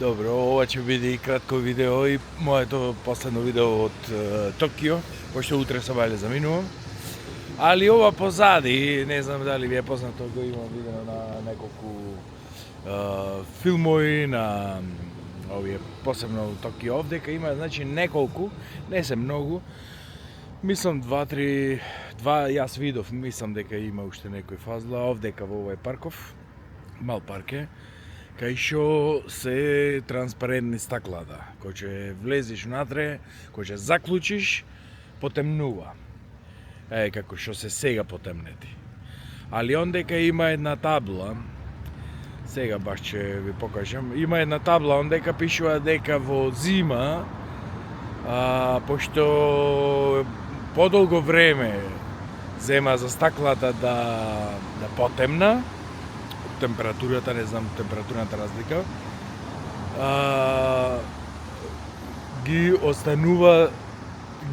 Добро, ова ќе биде и кратко видео и моето последно видео од Токио, пошто утре се бајле заминувам. Али ова позади, не знам дали ви е познато, го имам видено на неколку филмови, на овие посебно Токио овдека има, значи неколку, не се многу. Мислам јас видов, мислам дека има уште некој фазла овдека во овој парков, мал парк е, кај шо се транспарентни стаклата, кој ќе влезеш внатре, кој ќе заклучиш, потемнува. Како што се сега потемнети. Али ондека има една табла, сега баш ќе ви покажам, има една табла ондека пишува дека во зима, пошто подолго време зема за стаклата да потемна, температурата, не знам температурната разлика, ги останува,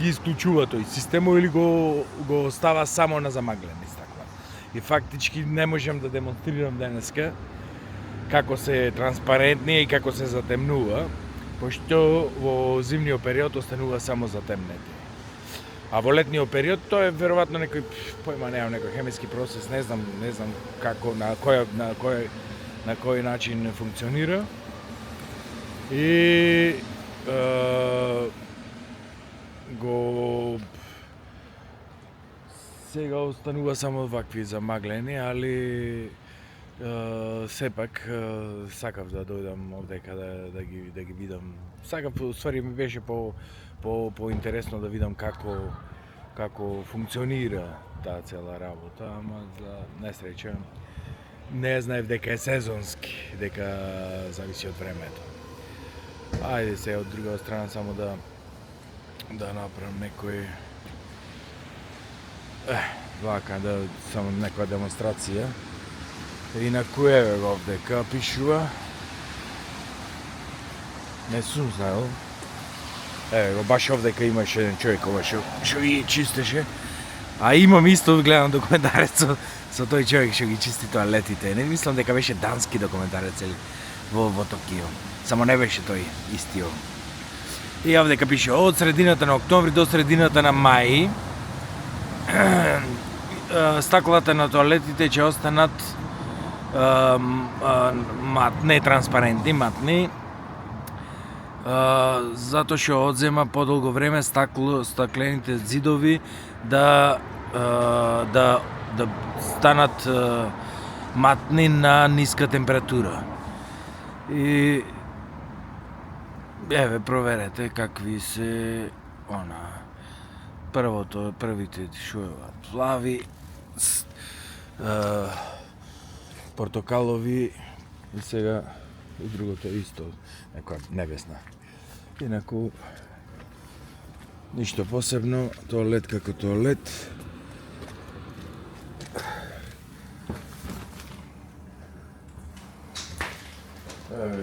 ги исклучува тој системот или го остава само на замаглени стакла. И фактички не можам да демонстрирам денеска како се транспарентни и како се затемнува, пошто во зимниот период останува само затемнети. А во летниот период тоа е веројатно некој појма немам, некој хемиски процес, не знам како на кој начин функционира. И сега останува само вакви замаглени, али сепак сакав да дојдам овдека да ги видам. Сакав, ствари ми беше по-интересно да видам како функционира таа цела работа, ама за несреќа не знаев дека е сезонски, дека зависи од времето. Ајде се од друга страна само да направам некој вака само некоја демонстрација. Инаку еве го овдека пишува. Не сум знаел. Еве го, баш овдека имаше еден човек ова што ги чистеше. А имам исто гледам документарец со тој човек што ги чисти тоалетите. Не мислам дека беше дански документарец во Токио. Само не беше тој истиот. И овдека пише од средината на октомври до средината на мај стаклата на тоалетите ќе останат матни, транспарентни, матни, затоа што одзема подолго време стаклените зидови да станат матни на ниска температура. И еве проверете какви се првите шоева плави, портокалови и сега и другото исто, некоја небесна. Инаку ништо посебно, тоалет како тоалет. Еве,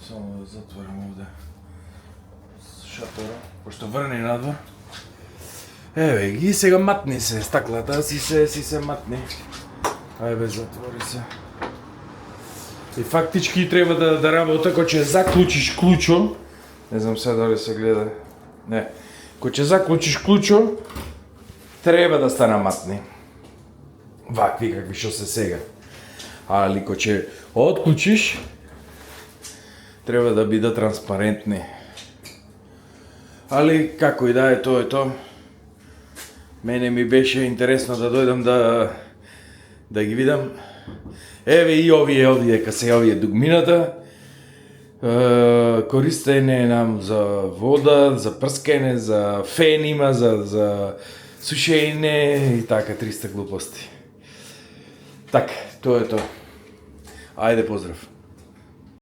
само да затворам овде шатора, пошто врне надвор. Еве ги, сега матни се стаклата, си се матни. Ајде, затвори се. И фактички треба да работа кога ќе заклучиш клучо. Не знам сега дали се гледа. Не. Кога ќе заклучиш клучо, треба да стана матни. Вакви какви што се сега. Али кога ќе отклучиш, треба да биде транспарентни. Али како и да е, тоа е тоа. Мене ми беше интересно да дојдам да ги видам. Еве и овие дека се овие дугмината. Користене нам за вода, за прскене, за фен има, за сушење и така 300 глупости. Така, тоа е тоа. Ајде, поздрав.